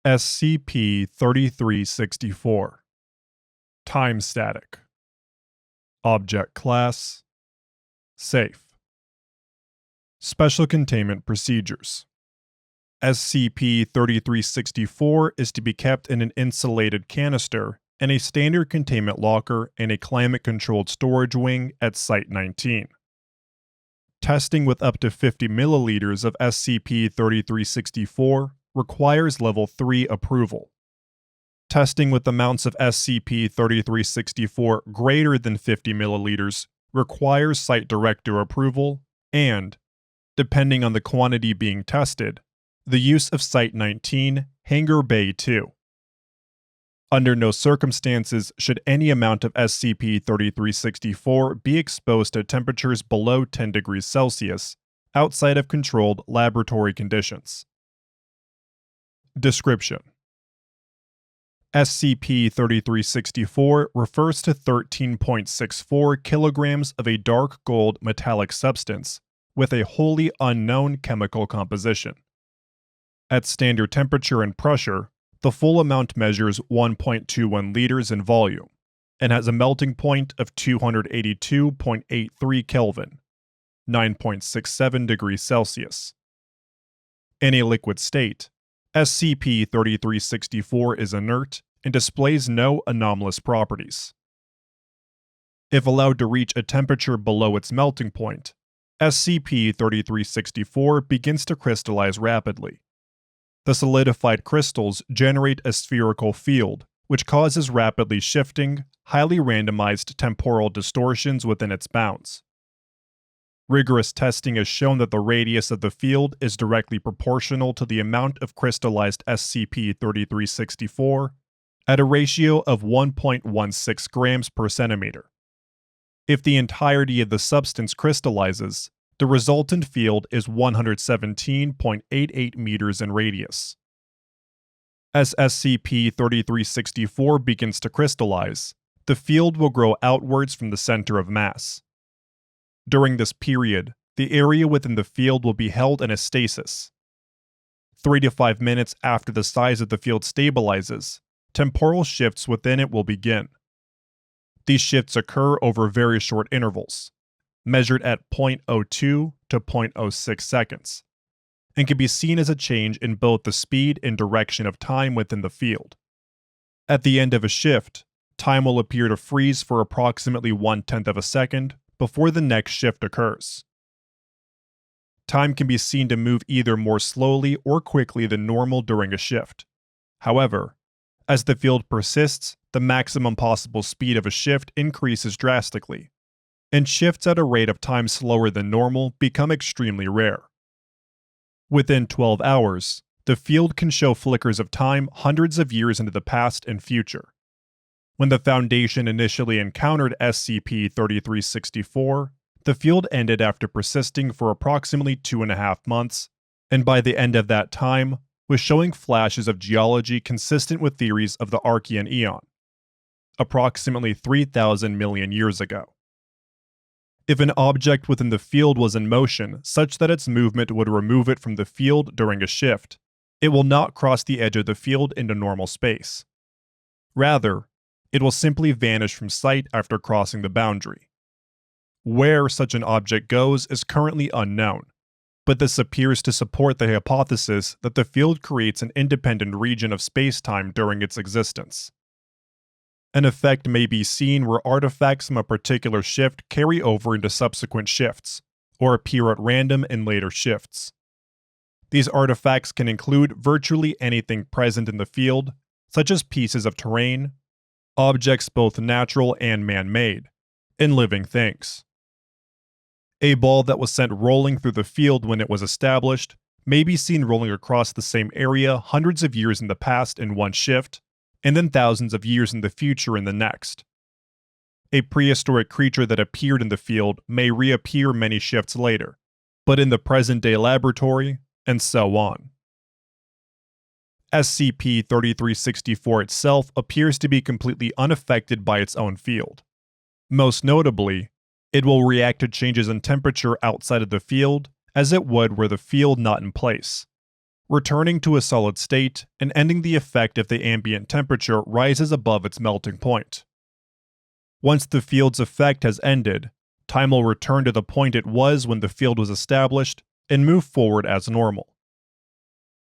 SCP-3364 Time Static Object Class Safe Special Containment Procedures SCP-3364 is to be kept in an insulated canister in a standard containment locker in a climate-controlled storage wing at Site-19. Testing with up to 50 milliliters of SCP-3364 requires Level 3 approval. Testing with amounts of SCP-3364 greater than 50 milliliters requires Site Director approval and, depending on the quantity being tested, the use of Site-19 Hangar Bay 2. Under no circumstances should any amount of SCP-3364 be exposed to temperatures below 10 degrees Celsius outside of controlled laboratory conditions. Description: SCP-3364 refers to 13.64 kilograms of a dark gold metallic substance with a wholly unknown chemical composition. At standard temperature and pressure, the full amount measures 1.21 liters in volume and has a melting point of 282.83 Kelvin, 9.67 degrees Celsius. In a liquid state, SCP-3364 is inert and displays no anomalous properties. If allowed to reach a temperature below its melting point, SCP-3364 begins to crystallize rapidly. The solidified crystals generate a spherical field, which causes rapidly shifting, highly randomized temporal distortions within its bounds. Rigorous testing has shown that the radius of the field is directly proportional to the amount of crystallized SCP-3364 at a ratio of 1.16 grams per centimeter. If the entirety of the substance crystallizes, the resultant field is 117.88 meters in radius. As SCP-3364 begins to crystallize, the field will grow outwards from the center of mass. During this period, the area within the field will be held in a stasis. 3 to 5 minutes after the size of the field stabilizes, temporal shifts within it will begin. These shifts occur over very short intervals, measured at 0.02 to 0.06 seconds, and can be seen as a change in both the speed and direction of time within the field. At the end of a shift, time will appear to freeze for approximately 1/10 of a second before the next shift occurs. Time can be seen to move either more slowly or quickly than normal during a shift. However, as the field persists, the maximum possible speed of a shift increases drastically, and shifts at a rate of time slower than normal become extremely rare. Within 12 hours, the field can show flickers of time hundreds of years into the past and future. When the Foundation initially encountered SCP-3364, the field ended after persisting for approximately 2.5 months, and by the end of that time, was showing flashes of geology consistent with theories of the Archean Eon, approximately 3,000 million years ago. If an object within the field was in motion such that its movement would remove it from the field during a shift, it will not cross the edge of the field into normal space. Rather, it will simply vanish from sight after crossing the boundary. Where such an object goes is currently unknown, but this appears to support the hypothesis that the field creates an independent region of space-time during its existence. An effect may be seen where artifacts from a particular shift carry over into subsequent shifts, or appear at random in later shifts. These artifacts can include virtually anything present in the field, such as pieces of terrain, objects both natural and man-made, and living things. A ball that was sent rolling through the field when it was established may be seen rolling across the same area hundreds of years in the past in one shift, and then thousands of years in the future in the next. A prehistoric creature that appeared in the field may reappear many shifts later, but in the present-day laboratory, and so on. SCP-3364 itself appears to be completely unaffected by its own field. Most notably, it will react to changes in temperature outside of the field as it would were the field not in place, returning to a solid state and ending the effect if the ambient temperature rises above its melting point. Once the field's effect has ended, time will return to the point it was when the field was established and move forward as normal.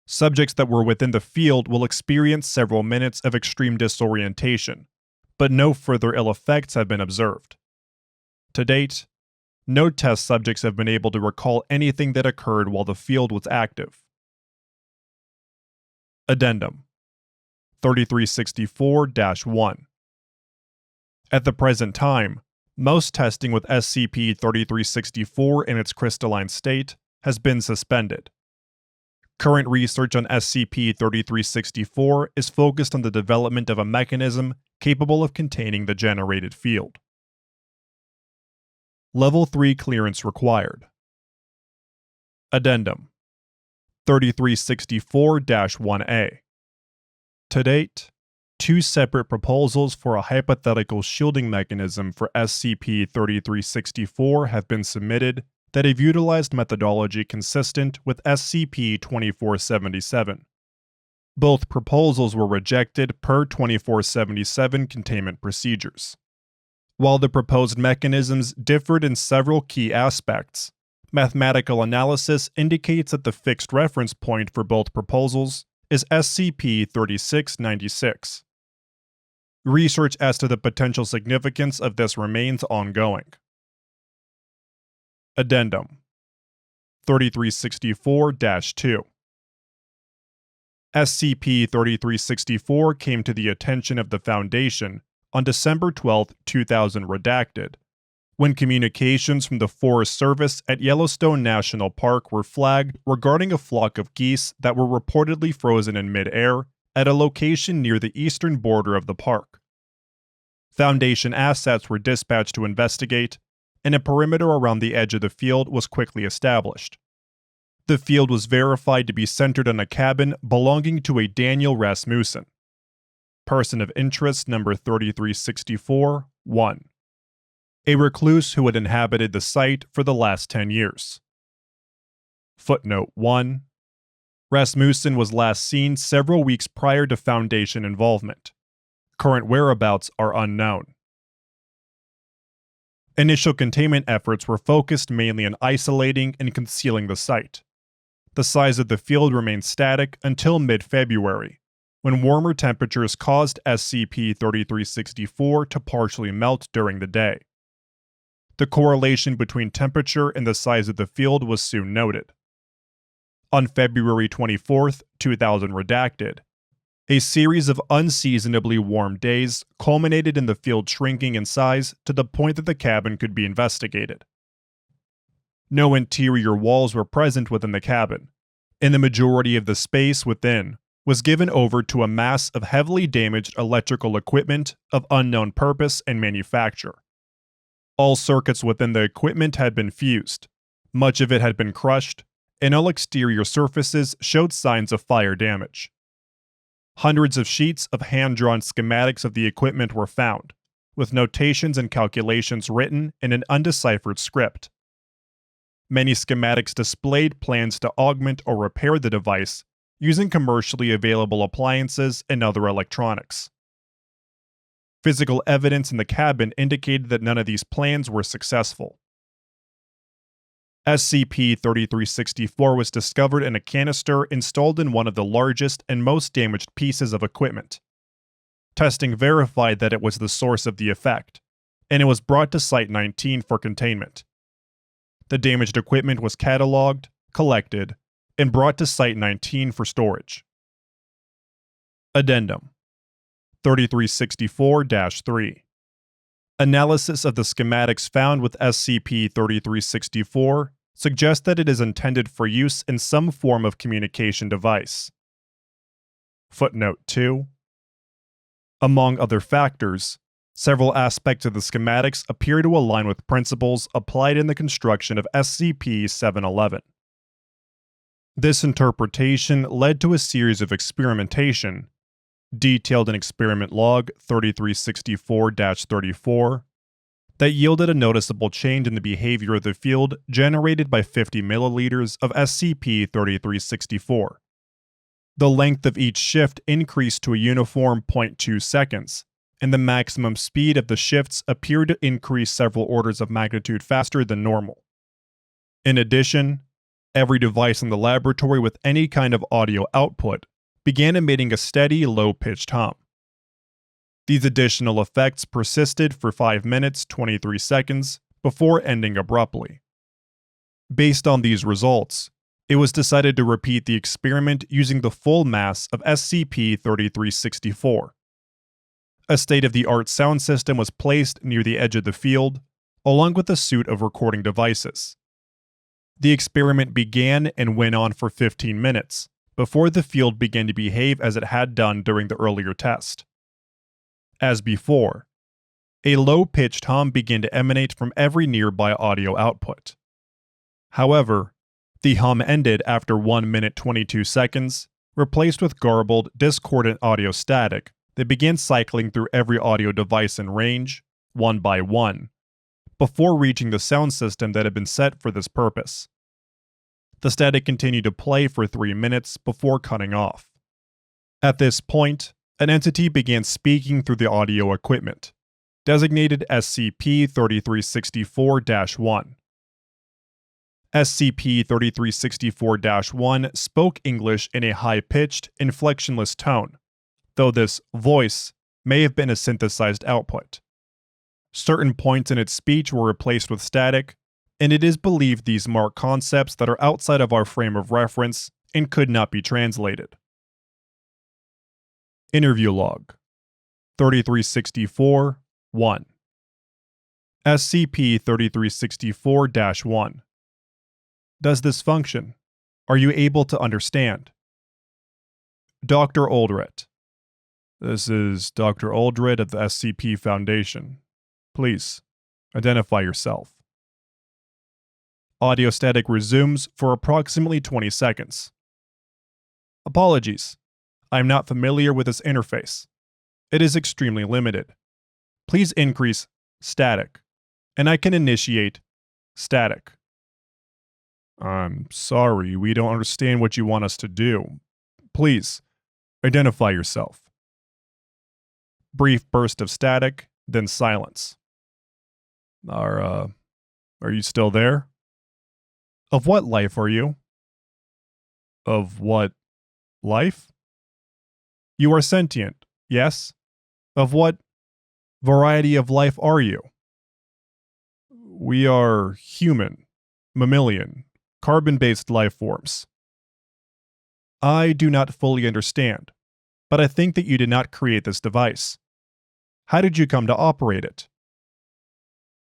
Subjects that were within the field will experience several minutes of extreme disorientation, but no further ill effects have been observed. To date, no test subjects have been able to recall anything that occurred while the field was active. Addendum 3364-1. At the present time, most testing with SCP-3364 in its crystalline state has been suspended. Current research on SCP-3364 is focused on the development of a mechanism capable of containing the generated field. Level 3 clearance required. Addendum 3364-1A. To date, 2 separate proposals for a hypothetical shielding mechanism for SCP-3364 have been submitted that have utilized methodology consistent with SCP-2477. Both proposals were rejected per 2477 containment procedures. While the proposed mechanisms differed in several key aspects, mathematical analysis indicates that the fixed reference point for both proposals is SCP-3696. Research as to the potential significance of this remains ongoing. Addendum 3364-2. SCP-3364 came to the attention of the Foundation on December 12, 2000 redacted, when communications from the Forest Service at Yellowstone National Park were flagged regarding a flock of geese that were reportedly frozen in mid-air at a location near the eastern border of the park. Foundation assets were dispatched to investigate, and a perimeter around the edge of the field was quickly established. The field was verified to be centered on a cabin belonging to a Daniel Rasmussen. Person of interest number 3364-1. A recluse who had inhabited the site for the last 10 years. Footnote 1. Rasmussen was last seen several weeks prior to Foundation involvement. Current whereabouts are unknown. Initial containment efforts were focused mainly on isolating and concealing the site. The size of the field remained static until mid-February, when warmer temperatures caused SCP-3364 to partially melt during the day. The correlation between temperature and the size of the field was soon noted. On February 24, 2000 redacted, a series of unseasonably warm days culminated in the field shrinking in size to the point that the cabin could be investigated. No interior walls were present within the cabin, and the majority of the space within was given over to a mass of heavily damaged electrical equipment of unknown purpose and manufacture. All circuits within the equipment had been fused, much of it had been crushed, and all exterior surfaces showed signs of fire damage. Hundreds of sheets of hand-drawn schematics of the equipment were found, with notations and calculations written in an undeciphered script. Many schematics displayed plans to augment or repair the device using commercially available appliances and other electronics. Physical evidence in the cabin indicated that none of these plans were successful. SCP-3364 was discovered in a canister installed in one of the largest and most damaged pieces of equipment. Testing verified that it was the source of the effect, and it was brought to Site-19 for containment. The damaged equipment was cataloged, collected, and brought to Site-19 for storage. Addendum 3364-3. Analysis of the schematics found with SCP-3364 suggests that it is intended for use in some form of communication device. Footnote 2. Among other factors, several aspects of the schematics appear to align with principles applied in the construction of SCP-711. This interpretation led to a series of experimentation, detailed in Experiment Log 3364-34, that yielded a noticeable change in the behavior of the field generated by 50 milliliters of SCP-3364, The length of each shift increased to a uniform 0.2 seconds, and the maximum speed of the shifts appeared to increase several orders of magnitude faster than normal. In addition, every device in the laboratory with any kind of audio output began emitting a steady, low-pitched hum. These additional effects persisted for 5 minutes 23 seconds before ending abruptly. Based on these results, it was decided to repeat the experiment using the full mass of SCP-3364. A state-of-the-art sound system was placed near the edge of the field, along with a suite of recording devices. The experiment began and went on for 15 minutes, before the field began to behave as it had done during the earlier test. As before, a low-pitched hum began to emanate from every nearby audio output. However, the hum ended after 1 minute 22 seconds, replaced with garbled, discordant audio static that began cycling through every audio device in range, one by one, before reaching the sound system that had been set for this purpose. The static continued to play for 3 minutes before cutting off. At this point, an entity began speaking through the audio equipment, designated SCP-3364-1. SCP-3364-1 spoke English in a high-pitched, inflectionless tone, though this voice may have been a synthesized output. Certain points in its speech were replaced with static, and it is believed these mark concepts that are outside of our frame of reference and could not be translated. Interview Log 3364-1 SCP-3364-1 Does this function? Are you able to understand? Dr. Oldred. This is Dr. Oldred of the SCP Foundation. Please, identify yourself. Audio static resumes for approximately 20 seconds. Apologies. I am not familiar with this interface. It is extremely limited. Please increase static, and I can initiate static. I'm sorry, we don't understand what you want us to do. Please, identify yourself. Brief burst of static, then silence. Are you still there? Of what life are you? Of what life? You are sentient, yes? Of what variety of life are you? We are human, mammalian, carbon-based life forms. I do not fully understand, but I think that you did not create this device. How did you come to operate it?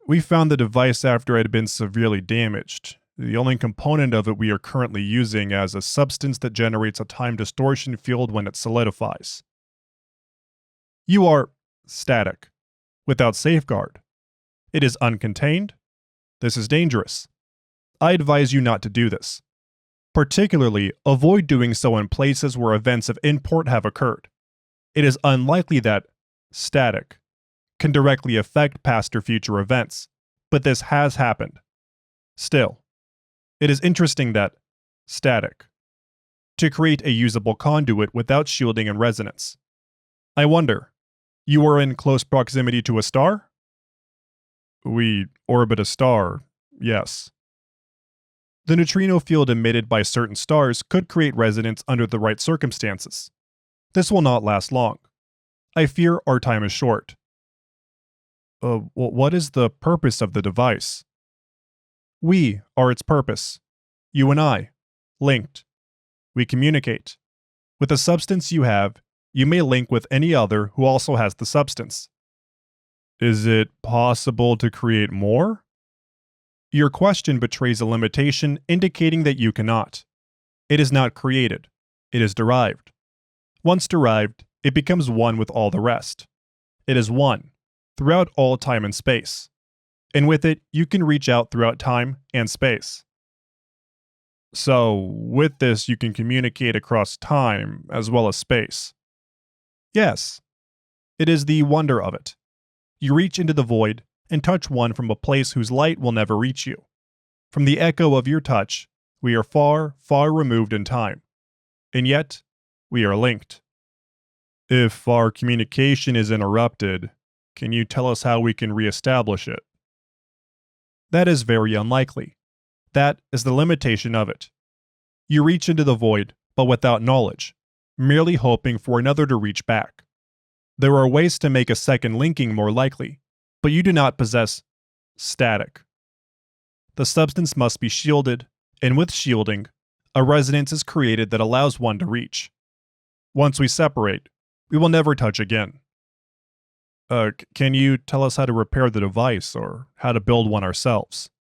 We found the device after it had been severely damaged. The only component of it we are currently using as a substance that generates a time distortion field when it solidifies. You are static, without safeguard. It is uncontained. This is dangerous. I advise you not to do this. Particularly, avoid doing so in places where events of import have occurred. It is unlikely that static can directly affect past or future events, but this has happened. Still, it is interesting that static to create a usable conduit without shielding and resonance. I wonder, you are in close proximity to a star? We orbit a star, yes. The neutrino field emitted by certain stars could create resonance under the right circumstances. This will not last long. I fear our time is short. What is the purpose of the device? We are its purpose. You and I, linked. We communicate. With the substance you have, you may link with any other who also has the substance. Is it possible to create more? Your question betrays a limitation indicating that you cannot. It is not created. It is derived. Once derived, it becomes one with all the rest. It is one, throughout all time and space. And with it, you can reach out throughout time and space. So, with this, you can communicate across time as well as space. Yes. It is the wonder of it. You reach into the void and touch one from a place whose light will never reach you. From the echo of your touch, we are far, far removed in time. And yet, We are linked. If our communication is interrupted, can you tell us how we can reestablish it? That is very unlikely. That is the limitation of it. You reach into the void, but without knowledge, merely hoping for another to reach back. There are ways to make a second linking more likely, but you do not possess static. The substance must be shielded, and with shielding, a resonance is created that allows one to reach. Once we separate, we will never touch again. Can you tell us how to repair the device or how to build one ourselves?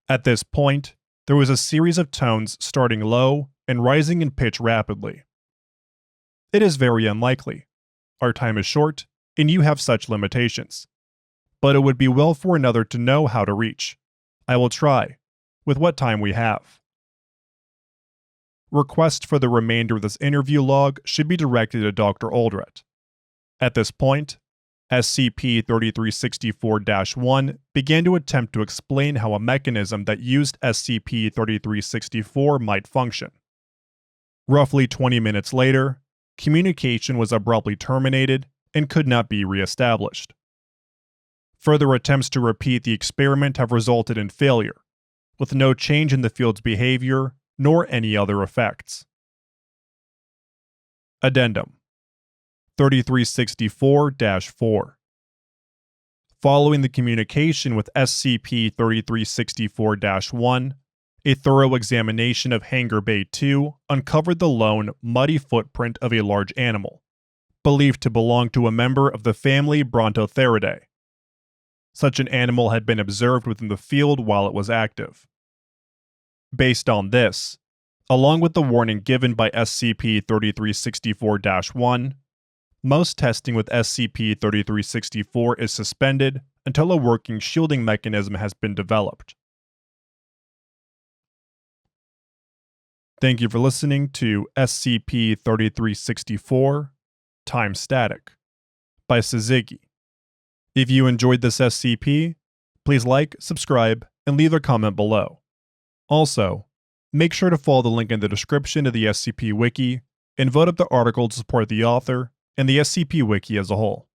At this point, there was a series of tones starting low and rising in pitch rapidly. It is very unlikely. Our time is short, and you have such limitations. But it would be well for another to know how to reach. I will try, with what time we have. Request for the remainder of this interview log should be directed to Dr. Oldret. At this point, SCP-3364-1 began to attempt to explain how a mechanism that used SCP-3364 might function. Roughly 20 minutes later, communication was abruptly terminated and could not be re-established. Further attempts to repeat the experiment have resulted in failure, with no change in the field's behavior nor any other effects. Addendum 3364-4. Following the communication with SCP-3364-1, a thorough examination of Hangar Bay 2 uncovered the lone, muddy footprint of a large animal, believed to belong to a member of the family Brontotheriidae. Such an animal had been observed within the field while it was active. Based on this, along with the warning given by SCP-3364-1, most testing with SCP-3364 is suspended until a working shielding mechanism has been developed. Thank you for listening to SCP-3364 Time Static by Sazigi. If you enjoyed this SCP, please like, subscribe, and leave a comment below. Also, make sure to follow the link in the description to the SCP Wiki and vote up the article to support the author and the SCP Wiki as a whole.